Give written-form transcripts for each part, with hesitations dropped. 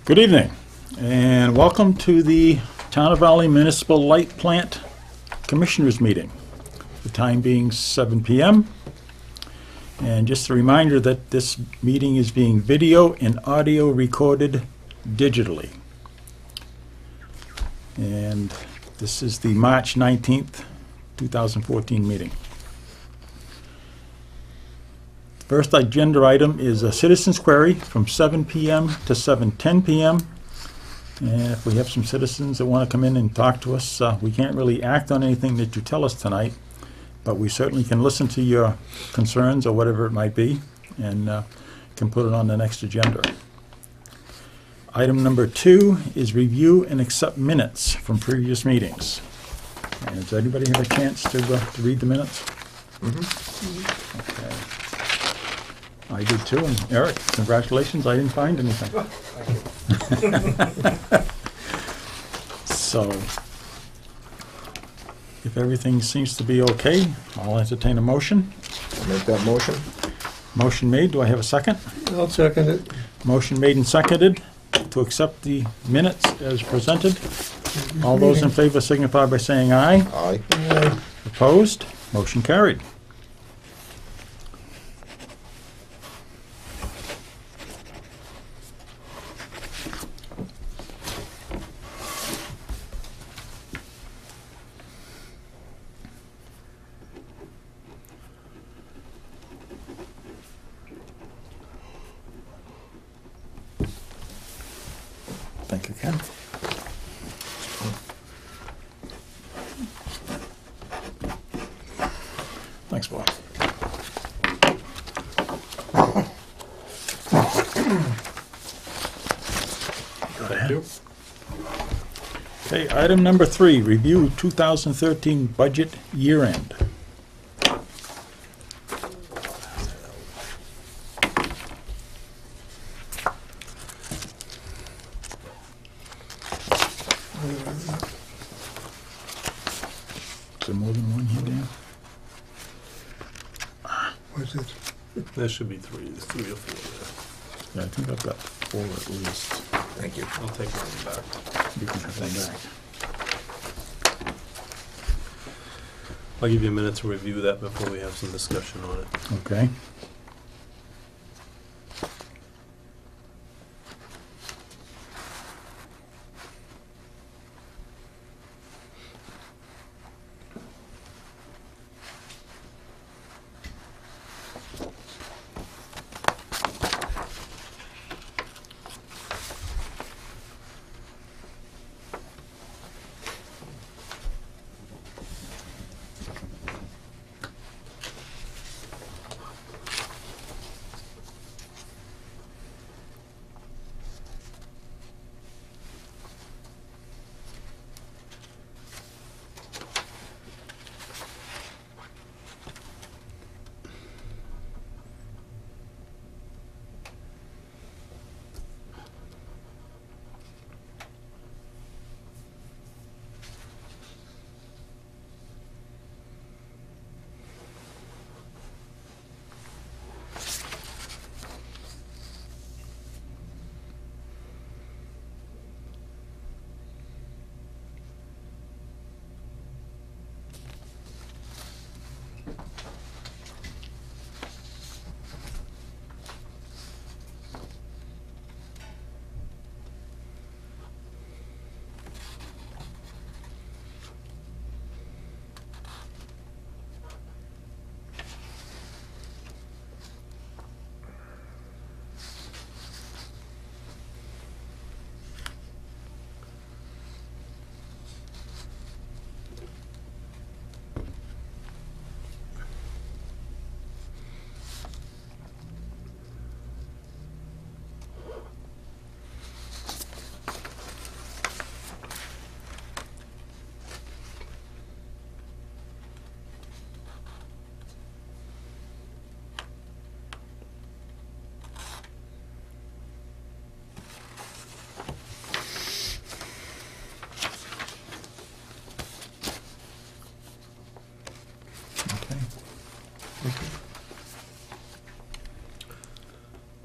Good evening, and welcome to the Town of Valley Municipal Light Plant Commissioners Meeting. The time being 7 p.m. And just a reminder that this meeting is being video and audio recorded digitally. And this is the March 19th, 2014 meeting. First agenda item is a citizen's query from 7 p.m. to 7:10 p.m. And if we have some citizens that want to come in and talk to us, we can't really act on anything that you tell us tonight, but we certainly can listen to your concerns or whatever it might be, and can put it on the next agenda. Item number 2 is review and accept minutes from previous meetings. And does anybody have a chance to read the minutes? Mm-hmm. Okay. I did too, and Eric, congratulations, I didn't find anything. So, if everything seems to be okay, I'll entertain a motion. I'll make that motion. Motion made, do I have a second? I'll second it. Motion made and seconded to accept the minutes as presented. All those in favor signify by saying aye. Aye. Aye. Opposed? Motion carried. Thank you, Ken. Thanks, boy. Go ahead. Okay, item number 3, review 2013 budget year-end. Is there more than one here, Dan? What's it? There should be three. There's 3 or 4 Yeah, I think I've got 4 at least. Thank you. there. I'll take one back. You can have them back. I'll give you a minute to review that before we have some discussion on it. Okay.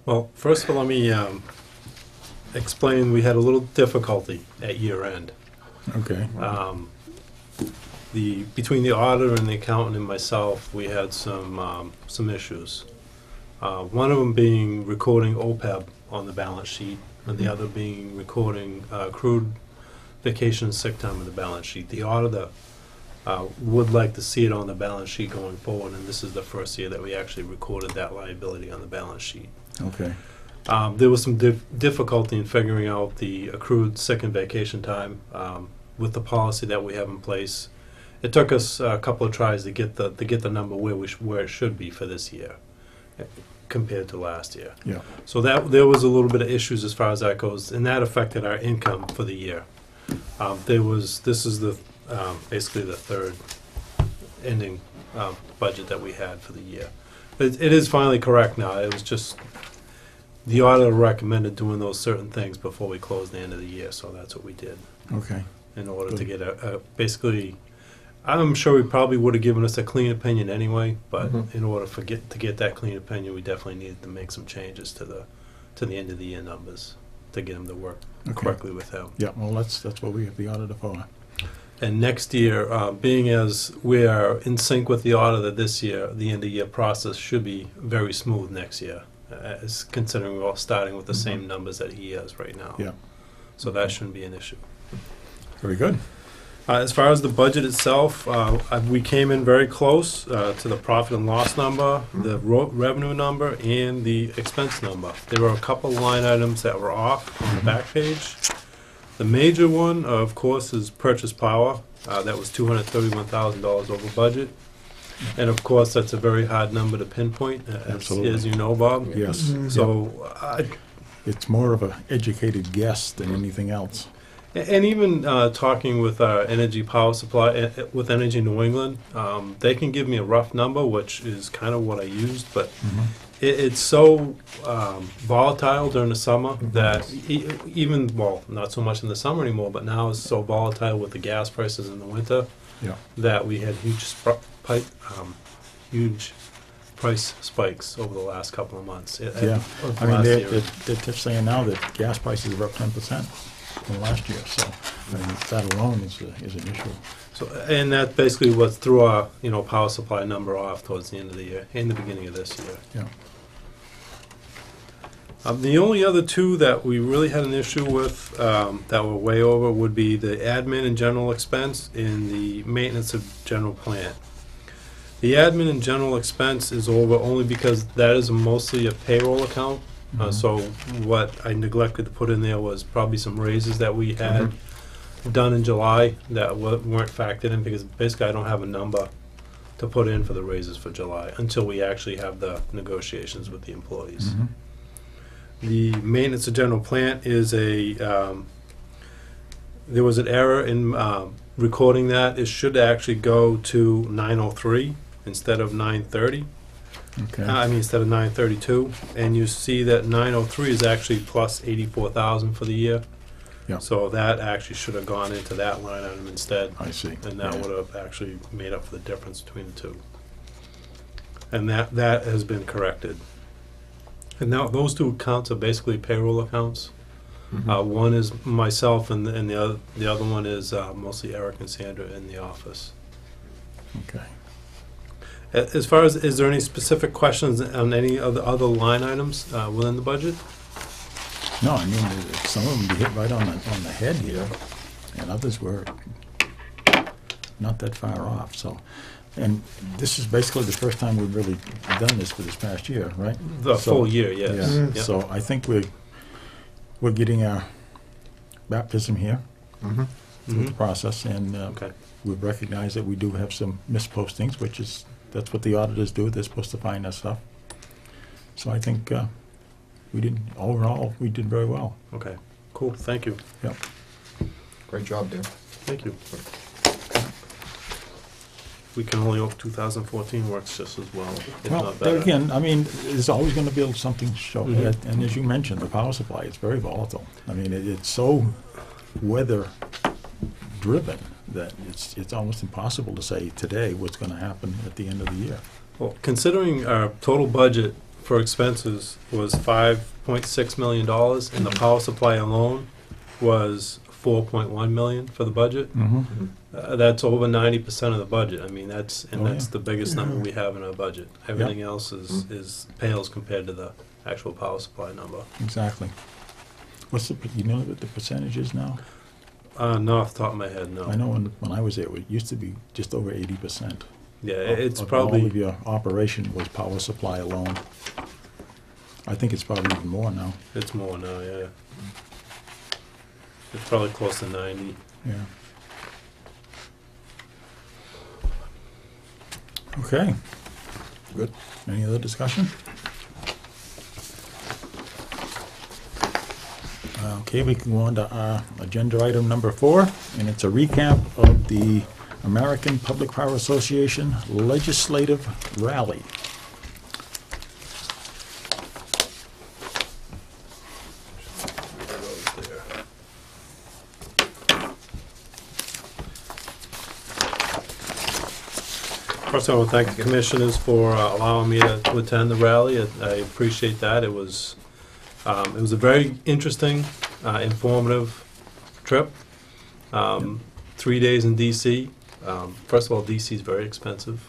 Well, first of all, let me explain, we had a little difficulty at year end. Okay. Between the auditor and the accountant and myself, we had some issues. One of them being recording OPEB on the balance sheet, and the other being recording accrued vacation and sick time on the balance sheet. The auditor would like to see it on the balance sheet going forward, and this is the first year that we actually recorded that liability on the balance sheet. Okay. There was some difficulty in figuring out the accrued sick and vacation time with the policy that we have in place. It took us a couple of tries to get the number where it should be for this year compared to last year. Yeah. So there was a little bit of issues as far as that goes, and that affected our income for the year. This is basically the third ending budget that we had for the year. It is finally correct now. It was just the auditor recommended doing those certain things before we closed the end of the year, so that's what we did Okay. in order to get basically. I'm sure he probably would have given us a clean opinion anyway, but in order to get that clean opinion, we definitely needed to make some changes to the end of the year numbers to get him to work correctly with him. Yeah, well, that's what we have the auditor for. And next year, being as we are in sync with the auditor this year, the end of year process should be very smooth next year, as considering we're all starting with the same numbers that he has right now. Yeah. So that shouldn't be an issue. Very good. As far as the budget itself, we came in very close to the profit and loss number, the revenue number, and the expense number. There were a couple line items that were off on the back page. The major one, of course, is purchase power. That was $231,000 over budget. And of course, that's a very hard number to pinpoint, as you know, Bob. Yes. So It's more of an educated guess than anything else. And even talking with our energy power supply, with Energy New England, they can give me a rough number, which is kind of what I used, but it's so volatile during the summer that even, well, not so much in the summer anymore, but now it's so volatile with the gas prices in the winter that we had huge price spikes over the last couple of months. I mean, they're just saying now that gas prices are up 10%. From last year, so I mean, that alone is an issue. So, and that basically what threw our power supply number off towards the end of the year, in the beginning of this year. Yeah. The only other two that we really had an issue with that were way over would be the admin and general expense and the maintenance of general plant. The admin and general expense is over only because that is mostly a payroll account. So what I neglected to put in there was probably some raises that we had done in July that weren't factored in, because basically I don't have a number to put in for the raises for July until we actually have the negotiations with the employees. The maintenance of general plant is there was an error in recording that. It should actually go to 903 instead of 930. Okay. I mean, instead of 932, and you see that 903 is actually plus 84,000 for the year. Yeah. So that actually should have gone into that line item instead. I see. And that would have actually made up for the difference between the two. And that has been corrected. And now those two accounts are basically payroll accounts. One is myself, and the other one is mostly Eric and Sandra in the office. Okay. As far as, is there any specific questions on any of the other line items within the budget? No, I mean, some of them hit right on the head here, and others were not that far off. So, and this is basically the first time we've really done this for this past year, right? The full year, yes. Yeah. Yep. So I think we're getting our baptism here through the process, and Okay. we've recognized that we do have some mispostings, that's what the auditors do. They're supposed to find that stuff. So I think overall, we did very well. Okay, cool, thank you. Yep. Great job, Dan. Thank you. We can only hope 2014 works just as well, if Well, not there better. again, I mean, there's always going to be something to show. And as you mentioned, the power supply is very volatile. I mean, it's so weather-driven that it's almost impossible to say today what's going to happen at the end of the year. Well, considering our total budget for expenses was $5.6 million, and the power supply alone was $4.1 million for the budget. Mm-hmm. That's over 90% of the budget. I mean, that's Oh, yeah. the biggest number we have in our budget. Everything else is pales compared to the actual power supply number. Exactly. What's the, you know what the percentage is now? Not off the top of my head, no. I know when I was there, it used to be just over 80%. Yeah, it's All of probably, your operation was power supply alone. I think it's probably even more now. it's more now, yeah. It's probably close to 90. Yeah. Okay. Good. Any other discussion? Okay, we can go on to agenda item number 4, and it's a recap of the American Public Power Association Legislative Rally. First, I want to thank the commissioners for allowing me to attend the rally. I appreciate that. It was a very interesting, informative trip. 3 days in D.C. First of all, D.C. is very expensive.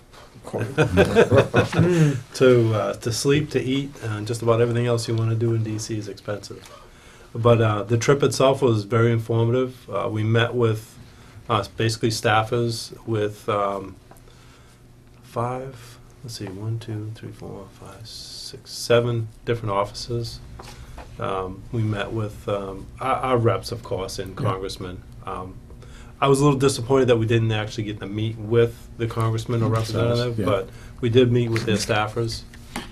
To sleep, to eat, and just about everything else you want to do in D.C. is expensive. But the trip itself was very informative. We met with basically staffers with 7 different offices. We met with our reps, of course, and congressmen. I was a little disappointed that we didn't actually get to meet with the congressman or representative, Yeah. but we did meet with their staffers,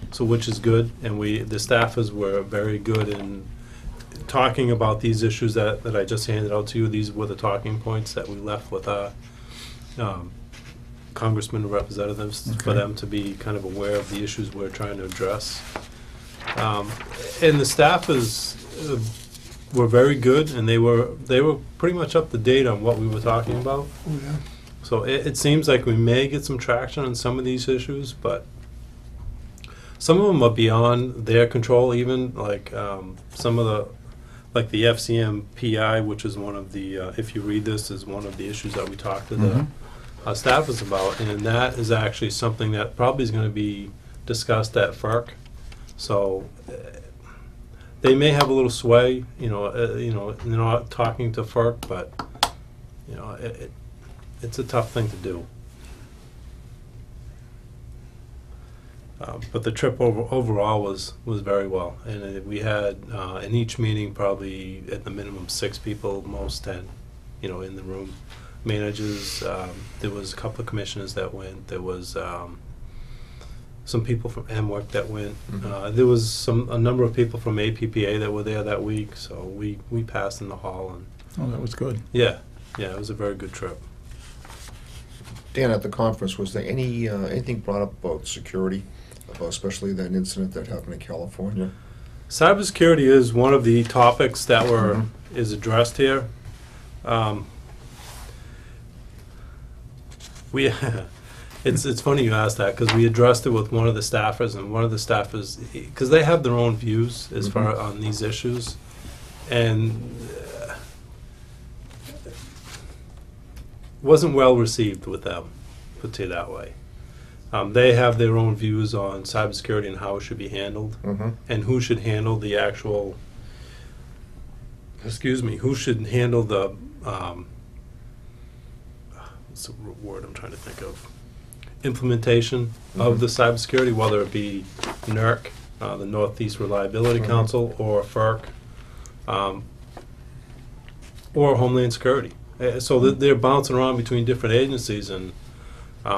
so which is good. And the staffers were very good in talking about these issues that I just handed out to you. These were the talking points that we left with our congressmen and representatives for Okay. them to be kind of aware of the issues we're trying to address. And the staffers were very good, and they were pretty much up to date on what we were talking about. Oh, yeah. So it seems like we may get some traction on some of these issues, but some of them are beyond their control even, like some of like the FCM PI, which is one of the, if you read this, is one of the issues that we talked to the staffers about, and that is actually something that probably is going to be discussed at FERC. So they may have a little sway, they're not talking to FERC, but it's a tough thing to do. But the trip overall was very well, and we had in each meeting probably at the minimum 6 people, most 10, in the room. Managers, there was a couple of commissioners that went. There was some people from MWEC that went. There was a number of people from APPA that were there that week. So we passed in the hall, and Oh, that was good. yeah, it was a very good trip. Dan, at the conference, was there anything brought up about security, about especially that incident that happened in California? Cybersecurity is one of the topics that is addressed here. It's funny you asked that, because we addressed it with one of the staffers, and one of the staffers, because they have their own views as far on these issues, and wasn't well received with them, put it that way. They have their own views on cybersecurity and how it should be handled, and who should handle the actual, who should handle the, what's the word I'm trying to think of, implementation of the cybersecurity, whether it be NERC, the Northeast Reliability Council, or FERC, or Homeland Security. So they're bouncing around between different agencies, and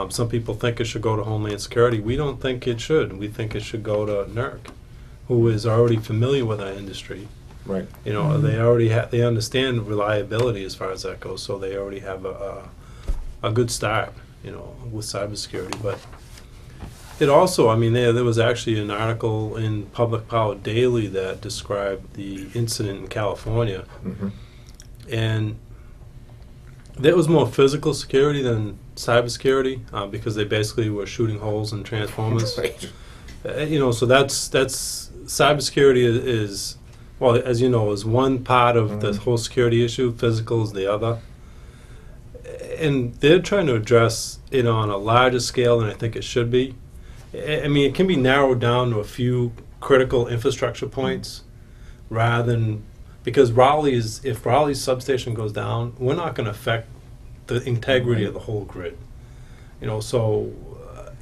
some people think it should go to Homeland Security. We don't think it should. We think it should go to NERC, who is already familiar with our industry. Right. They already they understand reliability as far as that goes, so they already have a good start, with cybersecurity. But it also, there was actually an article in Public Power Daily that described the incident in California, and there was more physical security than cybersecurity, because they basically were shooting holes in transformers. Right. So that's cybersecurity is, well, as you know, is one part of the whole security issue. Physical is the other, and they're trying to address it on a larger scale than I think it should be. I mean, it can be narrowed down to a few critical infrastructure points, rather than, because if Raleigh's substation goes down, we're not going to affect the integrity of the whole grid. So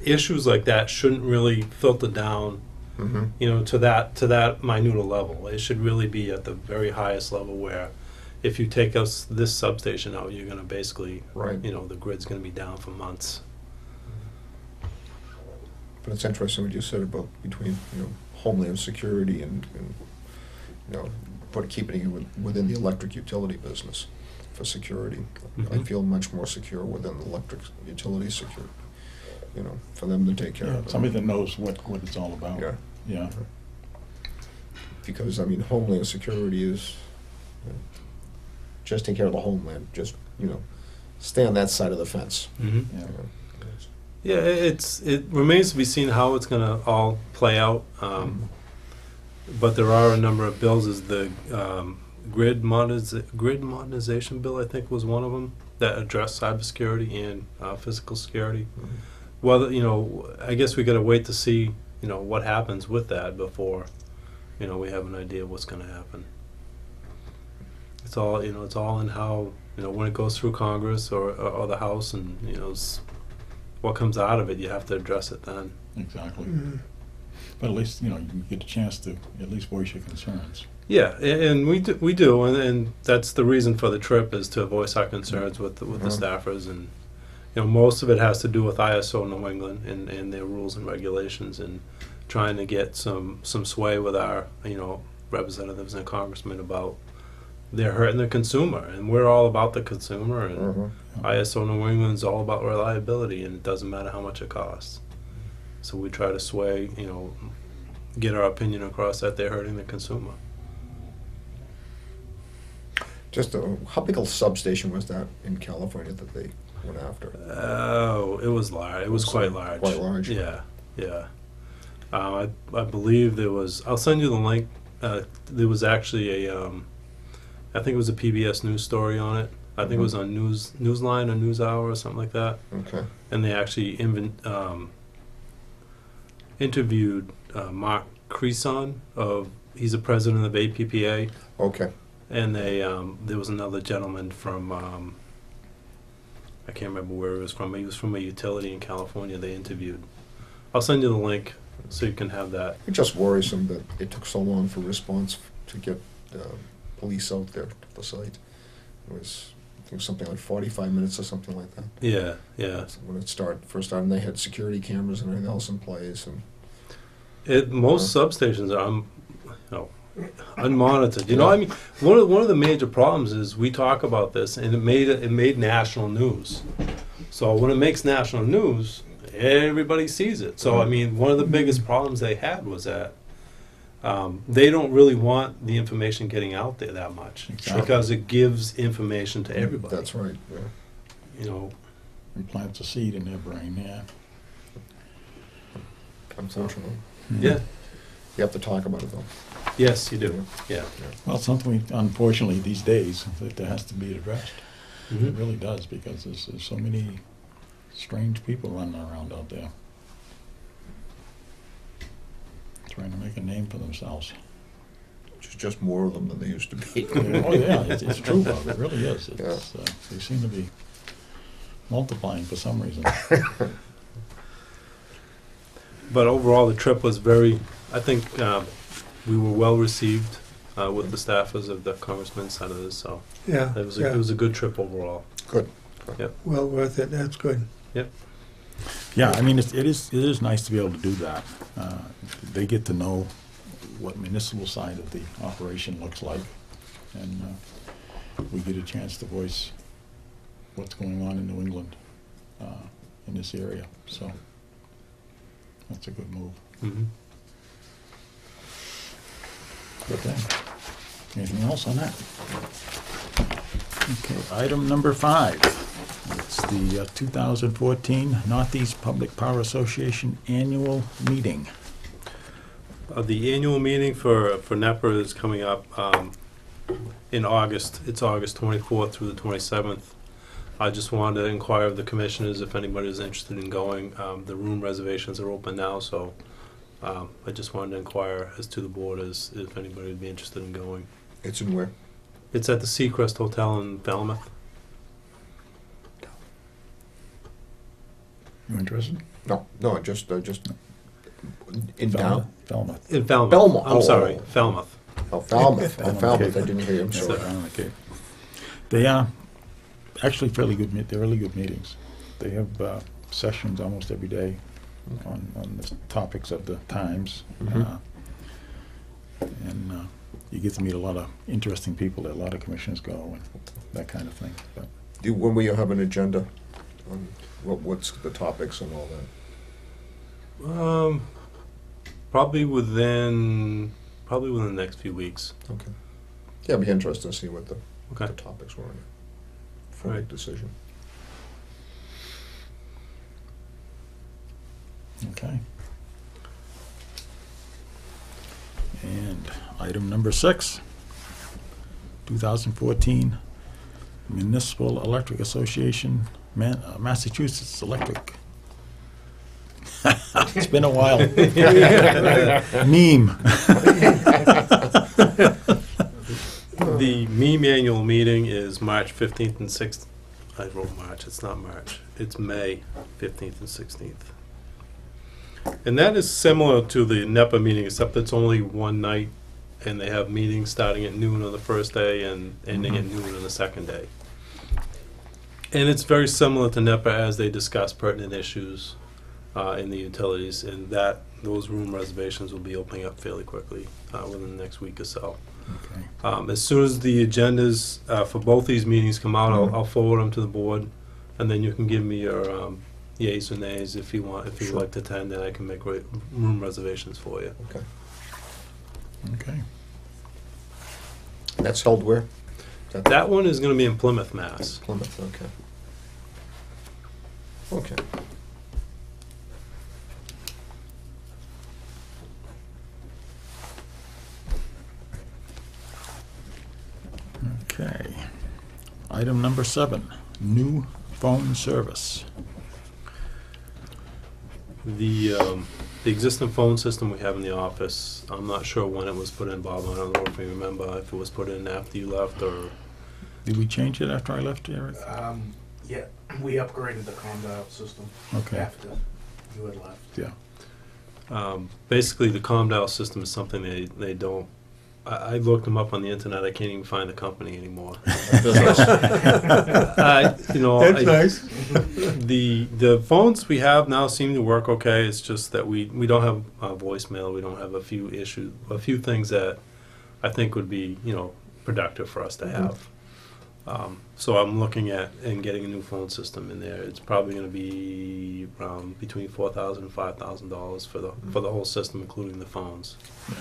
issues like that shouldn't really filter down, to that minute level. It should really be at the very highest level, where if you take this substation out, you're going to basically, Right. the grid's going to be down for months. But it's interesting what you said about between, Homeland Security and keeping it within the electric utility business for security. I Mhm. feel much more secure within the electric utility security, for them to take care Yeah, of it. somebody that knows what it's all about. Yeah. Yeah. Because, Homeland Security is, just take care of the homeland, just, stay on that side of the fence. Mm-hmm. Yeah. Yeah, it remains to be seen how it's going to all play out. But there are a number of bills. As the grid modernization bill, I think, was one of them that addressed cybersecurity and physical security. Well, I guess we got to wait to see, what happens with that before, we have an idea of what's going to happen. It's all, it's all in how, when it goes through Congress or the House, and what comes out of it, you have to address it then. Exactly. Mhm. But at least, you can get a chance to at least voice your concerns. Yeah, and we do, and that's the reason for the trip, is to voice our concerns with the staffers, and most of it has to do with ISO New England and their rules and regulations, and trying to get some sway with our representatives and congressmen about they're hurting the consumer, and we're all about the consumer, and ISO New England's all about reliability, and it doesn't matter how much it costs. So we try to sway, get our opinion across that they're hurting the consumer. Just how big a substation was that in California that they went after? Oh, it was large. It was quite large. Quite large. Yeah, yeah. I believe there was. I'll send you the link. There was actually I think it was a PBS News story on it. I think it was on Newsline or NewsHour or something like that. Okay. And they actually interviewed Mark Creason he's the president of APPA. Okay. And there was another gentleman from, I can't remember where he was from. He was from a utility in California they interviewed. I'll send you the link so you can have that. It just worrisome that it took so long for response to get police out there to the site. It was, I think, something like 45 minutes or something like that. Yeah, yeah. When it first started, and they had security cameras and everything else in place. And Most substations are unmonitored. I mean, one of the major problems is we talk about this, and it made national news. So when it makes national news, everybody sees it. So I mean, one of the biggest problems they had was that they don't really want the information getting out there that much, Exactly. because it gives information to everybody. that's right. Yeah. And plants a seed in their brain, yeah. Unfortunately. Yeah. You have to talk about it, though. Yes, you do. Yeah. Well, something, unfortunately, these days, that there has to be addressed. It Mhm. really does, because there's so many strange people running around out there, trying to make a name for themselves. Just more of them than there used to be. Oh, yeah, it's true, Bob, it really is. It's, Yeah. they seem to be multiplying for some reason. But overall, the trip was I think we were well received with the staffers of the congressmen, senators, so Yeah, it was yeah. it was a good trip overall. Good. Well worth it, that's good. Yeah, I mean, it is nice to be able to do that. They get to know what municipal side of the operation looks like, and we get a chance to voice what's going on in New England in this area. So that's a good move. Mm-hmm. Okay. Anything else on that? Okay, item number 5. It's the 2014 Northeast Public Power Association Annual Meeting. The annual meeting for NEPA is coming up in August. It's August 24th through the 27th. I just wanted to inquire of the commissioners if anybody is interested in going. The room reservations are open now, so I just wanted to inquire as to the board as if anybody would be interested in going. It's in where? It's at the Seacrest Hotel in Falmouth. You interested? No, just in town? Falmouth. In Falmouth. Belmont. I'm Oh, sorry, oh. Falmouth. Oh, Falmouth. Oh, Falmouth. Falmouth. I didn't hear you. I'm Yes, sorry. sir. Okay. They are actually fairly good. They're really good meetings. They have sessions almost every day on the topics of the times, Mhm. and you get to meet a lot of interesting people. A lot of commissioners go and that kind of thing. But When will you have an agenda on what's the topics and all that? Probably within the next few weeks. Okay. Yeah, it'd be interesting to see what the Okay. topics were for a Right. decision. okay. And item number 6, 2014 Municipal Electric Association, Massachusetts Electric. It's been a while. Meme. The MEME annual meeting is March 15th and 16th. I wrote March, it's not March. It's May 15th and 16th. And that is similar to the NEPA meeting, except it's only one night, and they have meetings starting at noon on the first day and ending at noon on the second day. And it's very similar to NEPA as they discuss pertinent issues in the utilities, and those room reservations will be opening up fairly quickly within the next week or so. Okay. As soon as the agendas for both these meetings come out, I'll forward them to the board, and then you can give me your yays or nays if you want. If you'd Sure. like to attend, then I can make room reservations for you. Okay. Okay. That's held where? That one is going to be in Plymouth, Mass. Plymouth, okay. Okay. Okay. Item number 7, new phone service. The existing phone system we have in the office, I'm not sure when it was put in, Bob. I don't know if you remember if it was put in after you left or. Did we change it after I left, Eric? Yeah, we upgraded the ComDial system Okay. after you had left. Yeah. Basically, the ComDial system is something they don't. I looked them up on the internet. I can't even find the company anymore. That's nice. The phones we have now seem to work okay. It's just that we don't have voicemail. We don't have a few things that I think would be productive for us to have. So I'm looking at getting a new phone system in there. It's probably going to be between $4,000 and $5,000 for the whole system, including the phones. Yeah.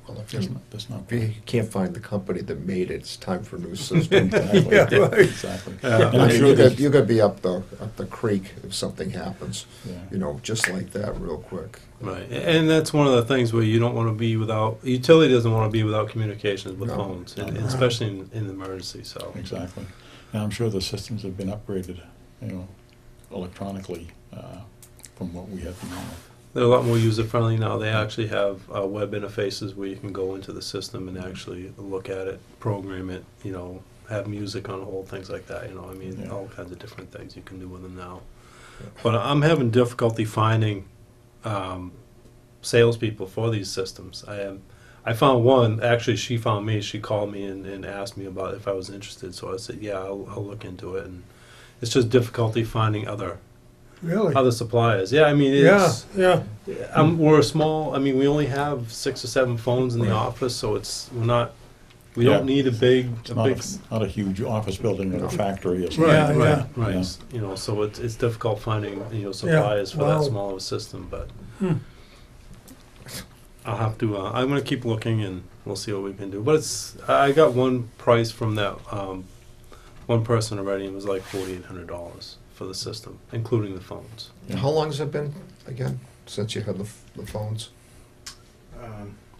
Well, if That's not you can't find the company that made it, it's time for a new system. Exactly. Yeah, right. Exactly. Yeah. And I'm I mean, sure you there's- could be up the creek if something happens, yeah. just like that, real quick. Right, and that's one of the things where you don't want to be without. Utility doesn't want to be without communications with No. phones, and No. especially in an emergency. So Exactly. And I'm sure the systems have been upgraded, electronically from what we have now. they're a lot more user friendly now. They actually have web interfaces where you can go into the system and actually look at it, program it. Have music on hold, things like that. Yeah. All kinds of different things you can do with them now. But I'm having difficulty finding salespeople for these systems. I found one. Actually, she found me. She called me and asked me about if I was interested. So I said, yeah, I'll look into it. And it's just difficulty finding other Really? suppliers. Yeah, I mean, Yeah, it's, yeah. we're a small. I mean, we only have 6 or 7 phones in the Right. office, so we Yeah. don't need a big. It's not a huge office building or a factory or something. Right, Right, yeah. right. So it's difficult finding suppliers for wow. that small of a system, but Hmm. I'll have to. I'm going to keep looking, and we'll see what we can do. But I got one price from that one person already, and it was like $4,800 for the system, including the phones. And how long has it been, again, since you had the phones?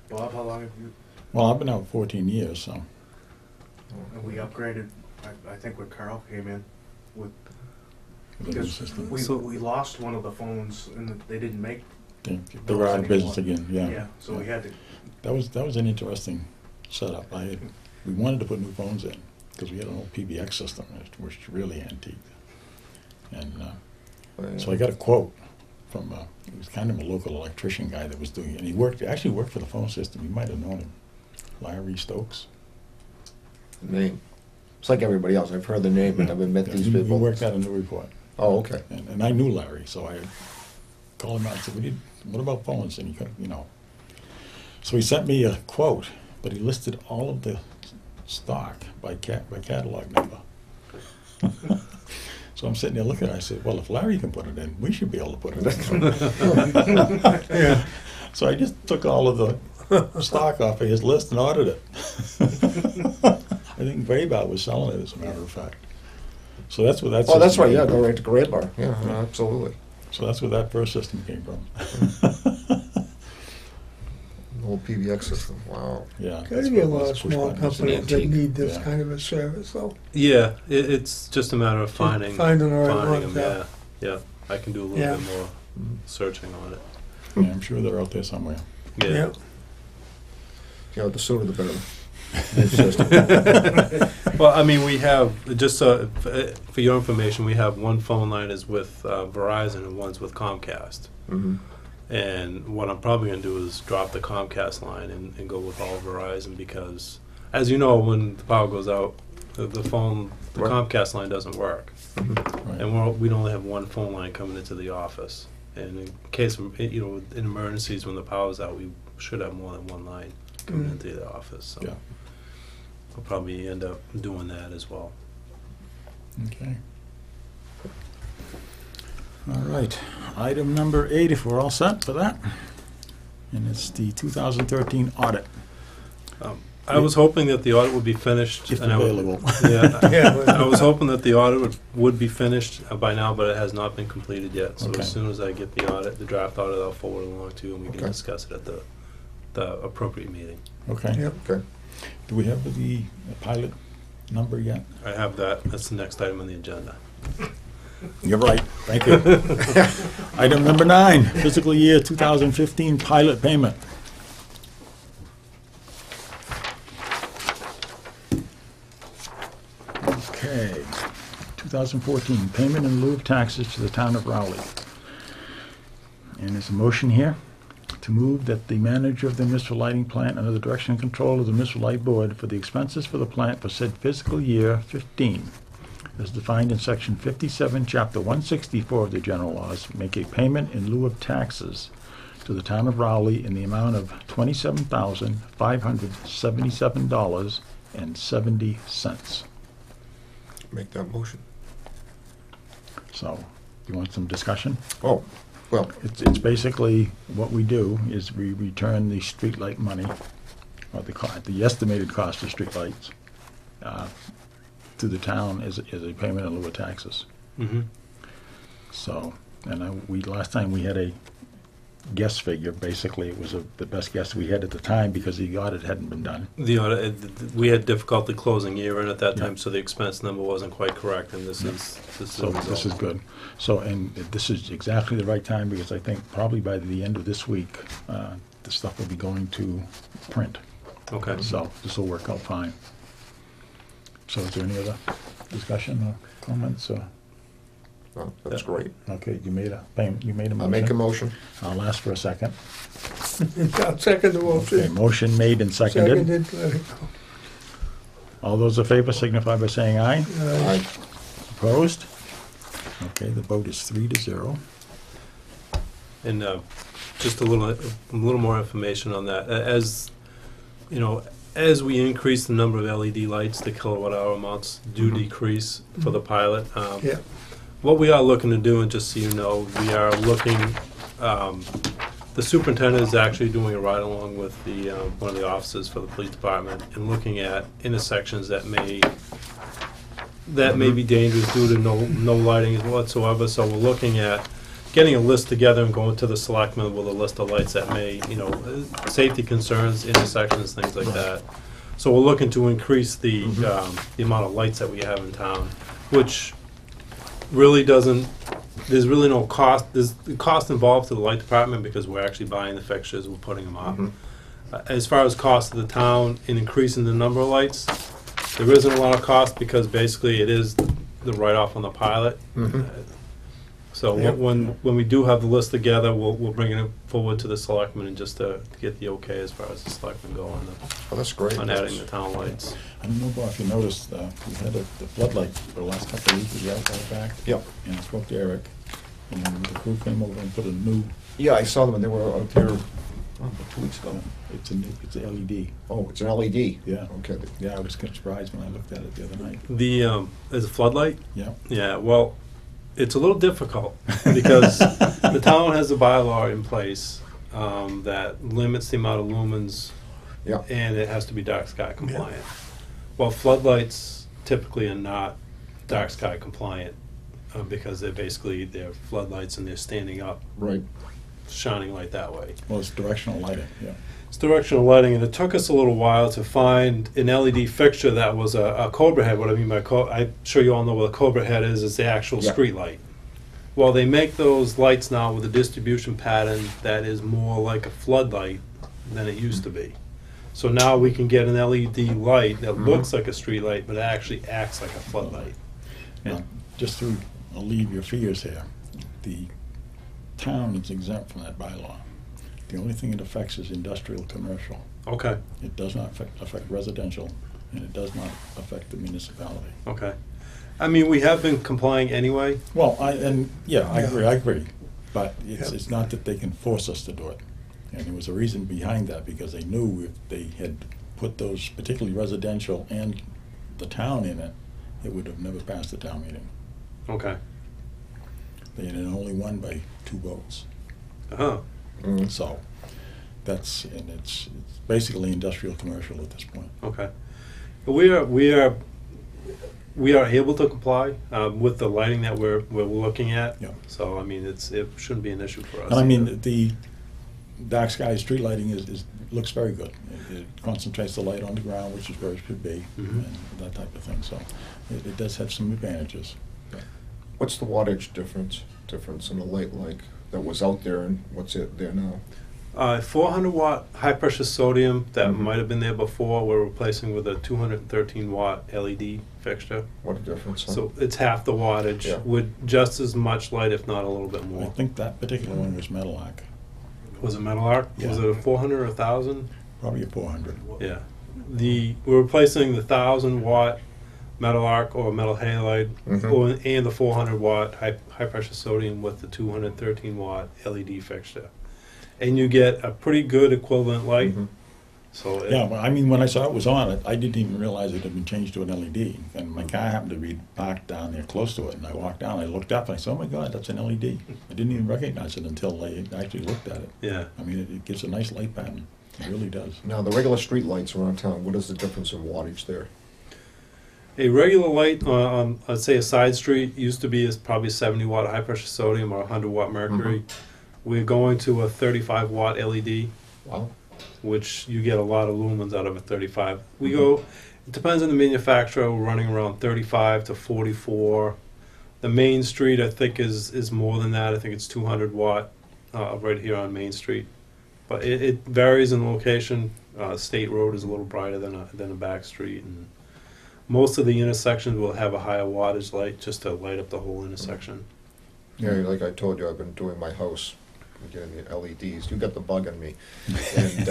Bob, how long have you, Well, I've been out 14 years, so. and we upgraded, I think when Carl came in with, with the new because system. we lost one of the phones and they didn't make, They were out of business again, yeah, so we had to, That was an interesting setup. We wanted to put new phones in because we had an old PBX system that was really antique. And so I got a quote from he was kind of a local electrician guy that was doing it. And he actually worked for the phone system. You might have known him, Larry Stokes. Name. It's like everybody else. I've heard the name, but never met Yeah, these he people. worked at a Newburyport. Oh, okay. And I knew Larry, so I called him out and said, what about phones? And he could, So he sent me a quote, but he listed all of the stock by catalog number. So I'm sitting there looking at it, I said, well, if Larry can put it in, we should be able to put it in. Yeah. So I just took all of the stock off of his list and ordered it. I think Graybar was selling it, as a matter of fact. So that's where that Oh, that's system right, yeah, came go from. right to Graybar. Yeah, absolutely. So that's where that first system came from. The whole PBX system, wow. Yeah. Gotta be a what lot was of pushed small by me. companies that antique. need this Yeah. kind of a service, though. Yeah, it's just a matter of finding Finding the right finding ones, them. Yeah, I can do a little Yeah. bit more searching on it. Yeah, I'm sure they're out there somewhere. Yeah. You know, the sooner the better. It's just- Well, I mean, we have, just for your information, we have one phone line is with Verizon and one's with Comcast. Mhm. And what I'm probably going to do is drop the Comcast line and go with all Verizon because, as you know, when the power goes out, the Right. Comcast line doesn't work. Mhm. Right. And we'd only have one phone line coming into the office. And in case of, in emergencies when the power's out, we should have more than one line coming Mm. into the office. So Yeah. I'll probably end up doing that as well. Okay. All right. Item number 8, if we're all set for that. And it's the 2013 audit, I was hoping that the audit would be finished. if and I would- available. Yeah, Yeah, but- I was hoping that the audit would be finished by now, but it has not been completed yet. So Okay. as soon as I get the audit, the draft audit, I'll forward it along to you and we can Okay. discuss it at the appropriate meeting. Okay. Yep. Okay. Do we have the pilot number yet? I have that. That's the next item on the agenda. You're right. Thank you. Item number 9, fiscal year 2015 pilot payment. Okay. 2014, payment in lieu of taxes to the town of Rowley. And there's a motion here to move that the manager of the municipal lighting plant under the direction and control of the municipal light board for the expenses for the plant for said fiscal year 15, as defined in section 57, chapter 164 of the general laws, make a payment in lieu of taxes to the town of Rowley in the amount of $27,577.70. Make that motion. So, you want some discussion? Oh, well, It's basically, what we do is we return the streetlight money, or the estimated cost of streetlights, to the town as a payment in lieu of taxes. Mm-hmm. So, and last time we had a guess figure, basically it was the best guess we had at the time because the audit hadn't been done. The audit, we had difficulty closing year in at that Yeah. time, so the expense number wasn't quite correct, and this is So the this is result. good. So, and this is exactly the right time because I think probably by the end of this week, the stuff will be going to print. Okay. So this will work out fine. So is there any other discussion or comments? oh, that's great. Okay, you made a payment, you made a I'll motion. make a motion. I'll ask for a second. I'll second the Okay, motion. motion made and seconded. Seconded, let it go. All those in favor signify by saying aye. Aye. Opposed? Okay, the vote is 3-0. And just a little more information on that. As you know, as we increase the number of LED lights, the kilowatt hour amounts do decrease for the pilot. Yeah. What we are looking to do, and just so you know, we are looking. The superintendent is actually doing a ride along with the one of the officers for the police department and looking at intersections that may be dangerous due to no lighting whatsoever. So we're looking at getting a list together and going to the selectmen with a list of lights that may, safety concerns, intersections, things like that. So we're looking to increase the amount of lights that we have in town, which really doesn't, there's really no cost, there's the cost involved to the light department because we're actually buying the fixtures, we're putting them up. As far as cost to the town in increasing the number of lights, there isn't a lot of cost because basically it is the write-off on the pilot. So Yep. when we do have the list together, we'll bring it forward to the selectmen and just to get the okay as far as the selectmen go Oh, that's great. on adding the town lights. I don't know, Bob, if you noticed, we had the floodlight for the last couple of weeks, we out back. Yep. And I spoke to Eric, and then the crew came over and put a new, Yeah, I saw them when they were out there 2 weeks ago. it's a LED. Oh, it's an LED? Yeah. Okay. Yeah, I was kind of surprised when I looked at it the other night. The, is a floodlight? Yeah. Yeah, well, it's a little difficult because the town has a bylaw in place that limits the amount of lumens Yeah. and it has to be dark sky compliant. Well, floodlights typically are not dark sky compliant because they're floodlights and they're standing up, Right. shining light that way. Well, it's directional lighting, yeah. It's directional lighting, and it took us a little while to find an LED fixture that was a Cobra head. What I mean by I'm sure you all know what a Cobra head is. It's the actual Yeah. street light. Well, they make those lights now with a distribution pattern that is more like a floodlight than it used to be. So now we can get an LED light that looks like a street light, but it actually acts like a floodlight. Now, just to alleviate your fears here, the town is exempt from that bylaw. The only thing it affects is industrial, commercial. Okay, It does not affect residential, and it does not affect the municipality. okay. I mean, we have been complying anyway. Well, I agree, but it's not that they can force us to do it. And there was a reason behind that, because they knew if they had put those, particularly residential and the town in it, it would have never passed the town meeting. Okay. They had only won by 2 votes. Uh-huh. Mm. So it's basically industrial commercial at this point. Okay. We are able to comply with the lighting that we're looking at. Yeah. So I mean, it shouldn't be an issue for us. And I mean, either. the dark sky street lighting looks very good. It concentrates the light on the ground, which is where it should be, Mhm. and that type of thing. So it does have some advantages. What's the wattage difference in the light like that was out there and what's it there now? 400 watt high pressure sodium that Mhm. might have been there before. We're replacing with a 213 watt LED fixture. What a difference, huh? So it's half the wattage Yeah. with just as much light, if not a little bit I more. think that particular one was metal arc, Was it metal arc? Was Yeah. it a 400 or 1,000? probably a 400. Yeah. We're replacing the 1,000 watt metal arc or metal halide Mhm. and the 400 watt high pressure sodium with the 213 watt LED fixture. And you get a pretty good equivalent light. Mhm. So Yeah, well, I mean, when I saw it was on it, I didn't even realize it had been changed to an LED. And my car happened to be parked down there close to it, and I walked down, I looked up, and I said, oh my God, that's an LED. I didn't even recognize it until I actually looked at it. yeah. I mean, it gives a nice light pattern. It really does. Now, the regular street lights around town, what is the difference in wattage there? A regular light on, let's say, a side street used to be probably 70 watt high pressure sodium or 100 watt mercury. We're going to a 35 watt LED, Wow. which you get a lot of lumens out of a 35. It depends on the manufacturer, we're running around 35 to 44. The Main Street, I think, is more than that. I think it's 200 watt right here on Main Street. But it varies in location. State Road is a little brighter than a back street. And most of the intersections will have a higher wattage light just to light up the whole intersection. Yeah, like I told you, I've been doing my house, getting the LEDs. You got the bug in me. And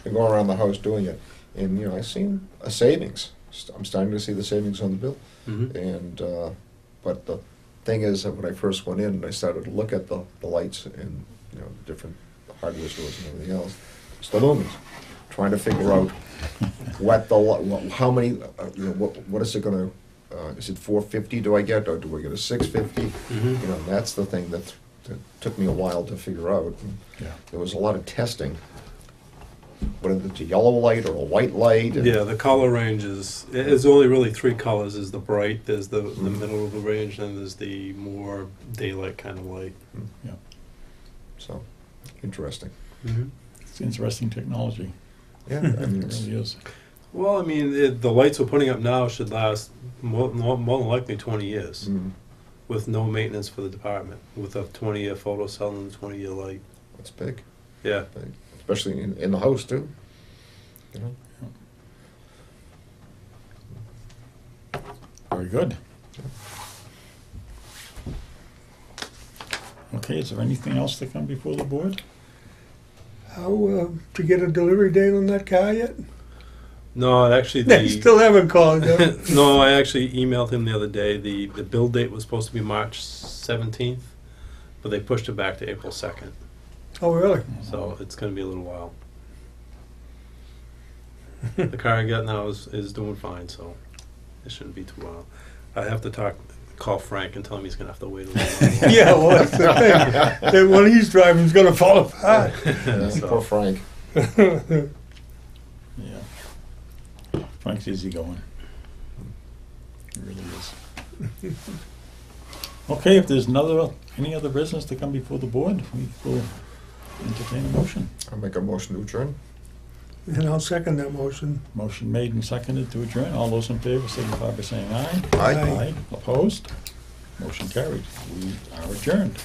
I'm going around the house doing it. And, you know, I've seen a savings. I'm starting to see the savings on the bill. Mm-hmm. And, but the thing is that when I first went in and I started to look at the lights and, you know, the different hardware stores and everything else, it's the lumens. Trying to figure out how many, you know, what is it gonna, is it 450 do I get, or do I get a 650? Mm-hmm. You know, that's the thing that took me a while to figure out. And Yeah. there was a lot of testing what is it, a yellow light or a white light? and- Yeah, the color range is only really three colors. There's the bright, there's the middle of the range, and there's the more daylight kind of light. So, interesting. It's interesting technology. Yeah, I mean, It it's- really is. Well, I mean, the lights we're putting up now should last more than likely 20 years mm, with no maintenance for the department, with a 20-year photo cell and a 20-year light. that's big, Yeah. big, especially in the house too. You know? Very good. Okay, is there anything else to come before the board? How, to get a delivery date on that car yet? No, actually, They still haven't called, huh? no, I actually emailed him the other day. The build date was supposed to be March 17th, but they pushed it back to April 2nd. Oh, really? So it's going to be a little while. The car I got now is doing fine, so it shouldn't be too wild. I have to call Frank and tell him he's going to have to wait a little while. Yeah, well, that's the thing. That when he's driving, it's gonna fall apart. Yeah, So- Poor Frank. Yeah. Frank's easy going. He really is. Okay, if there's any other business to come before the board, we will entertain a motion. I'll make a motion to adjourn. And I'll second that motion. Motion made and seconded to adjourn. All those in favor signify by saying aye. Aye. Aye. Opposed? Motion carried. We are adjourned.